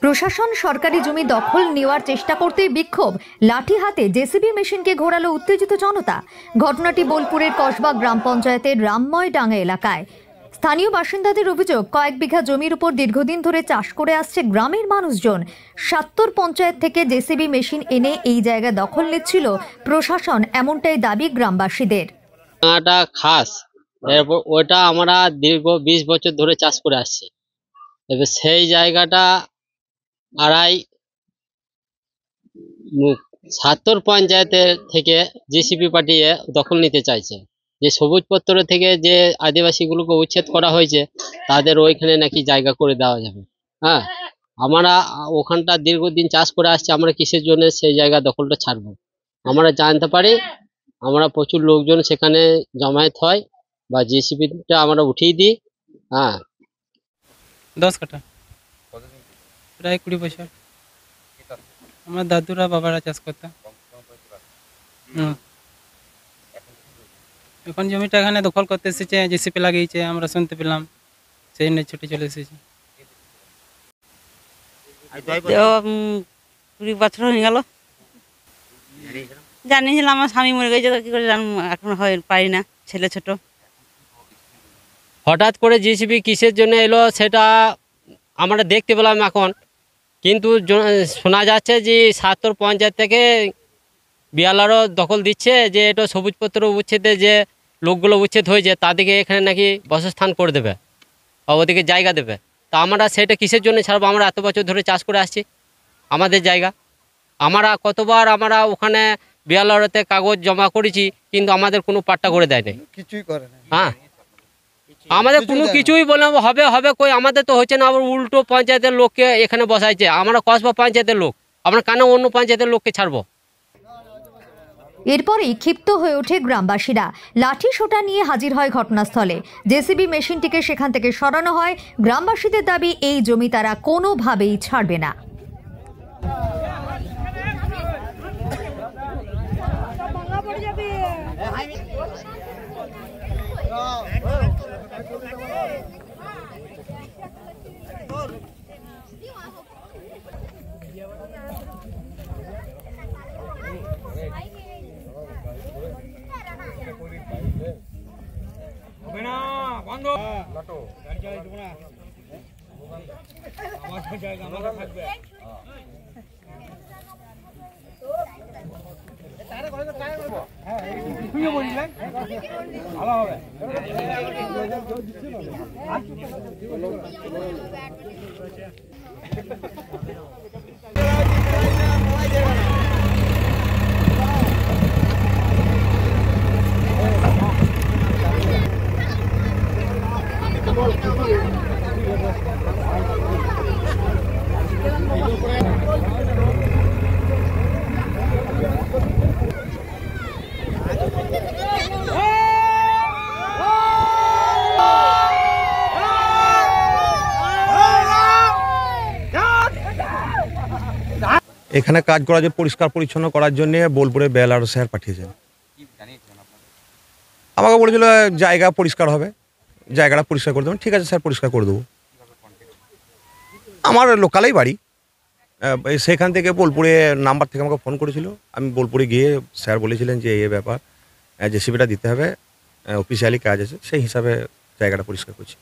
প্রশাসন সরকারি জমি দখল নেওয়ার চেষ্টা করতেই বিক্ষোভ, লাঠি হাতে জেসিবি মেশিনকে ঘোরালো উত্তেজিত জনতা। ঘটনাটি বোলপুরের কসবা গ্রাম পঞ্চায়েতের রামময়ডাঙ্গা এলাকায়। স্থানীয় বাসিন্দাদের অভিযোগ, কয়েক বিঘা জমির উপর দীর্ঘদিন ধরে চাষ করে আসছে গ্রামের মানুষজন। ৭০ পঞ্চায়েত থেকে জেসিবি মেশিন এনে এই জায়গা দখল নিচ্ছিল প্রশাসন, এমনটাই দাবি গ্রামবাসীদের। খাস ওটা আমরা দীর্ঘ ২০ বছর ধরে চাষ করে আসছি। এবার সেই জায়গাটা ৭০ পঞ্চায়েতের থেকে জেসিবি পাঠিয়ে দখল নিতে চাইছে। যে সবুজ পত্র থেকে যে আদিবাসীগুলোকে উচ্ছেদ করা হয়েছে তাদের ওইখানে নাকি জায়গা করে দেওয়া যাবে। হ্যাঁ, আমরা ওখানটা দীর্ঘদিন চাষ করে আসছি, আমরা কিসের জন্য সেই জায়গা দখলটা ছাড়বো? আমরা জানতে পারি, আমরা প্রচুর লোকজন সেখানে জমায়েত হয় বা জেসিবিটা আমরা উঠিয়ে দিই। হ্যাঁ, 10 কাঠা, প্রায় 20 বছর। আমার দাদুরা বাবারা চাষ করতাম। এখন জমিটা এখানে দখল করতে এসেছে, জেসিপি লাগিয়েছে, আমরা শুনতে পেলাম, সেই নিয়ে ছুটে চলে এসেছি। 20 বছর হয়ে গেল। জানিয়েছিলাম আমার স্বামী মরে গেছে, কি করে জানবো, এখন হয় পারি না, ছেলে ছোট। হঠাৎ করে জেসিবি কিসের জন্য এলো সেটা আমরা দেখতে পেলাম এখন, কিন্তু শোনা যাচ্ছে যে ৭০ পঞ্চায়েত থেকে বিয়ালারও দখল দিচ্ছে, যে এটা সবুজপত্র উচ্ছেদে যে লোকগুলো উচ্ছেদ হয়েছে তাদেরকে এখানে নাকি বাসস্থান করে দেবে, ওদিকে জায়গা দেবে। তা আমরা সেটা কিসের জন্য ছাড়বো? আমরা এত বছর ধরে চাষ করে আসছি, আমাদের জায়গা। আমরা কতবার আমরা ওখানে বিয়ালারতে কাগজ জমা করেছি, কিন্তু আমাদের কোনো পাট্টা করে দেয় নাই, কিছুই করে না। হ্যাঁ, আমাদের কোনো কিছুই বলে হবে হবে কই, আমাদের তো হচ্ছে না। আবার উল্টো পঞ্চায়েতের লোককে এখানে বসাইছে। আমরা কসবা পঞ্চায়েতের লোক, আমরা কেন অন্য পঞ্চায়েতের লোককে ছাড়বো? এরপরেই ক্ষিপ্ত হয়ে ওঠে গ্রামবাসীরা, লাঠি সোটা নিয়ে হাজির হয় ঘটনাস্থলে। জেসিবি মেশিনটিকে সেখান থেকে সরানো হয়। গ্রামবাসীদের দাবি, এই জমি তারা কোনোভাবেই ছাড়বে না। এখানে কাজ করা যে পরিষ্কার পরিচ্ছন্ন করার জন্য বোলপুরে বেলার স্যার পাঠিয়েছেন। আমাকে বলেছিল জায়গা পরিষ্কার হবে, জায়গাটা পরিষ্কার করে দেবেন। ঠিক আছে স্যার, পরিষ্কার করে দেবো। আমার লোকালেই বাড়ি, সেখান থেকে বোলপুরে নাম্বার থেকে আমাকে ফোন করেছিল। আমি বোলপুরে গিয়ে স্যার বলেছিলেন যে এই ব্যাপার, জেসিবিটা দিতে হবে, অফিসিয়ালি কাজ আছে, সেই হিসাবে জায়গাটা পরিষ্কার করছি।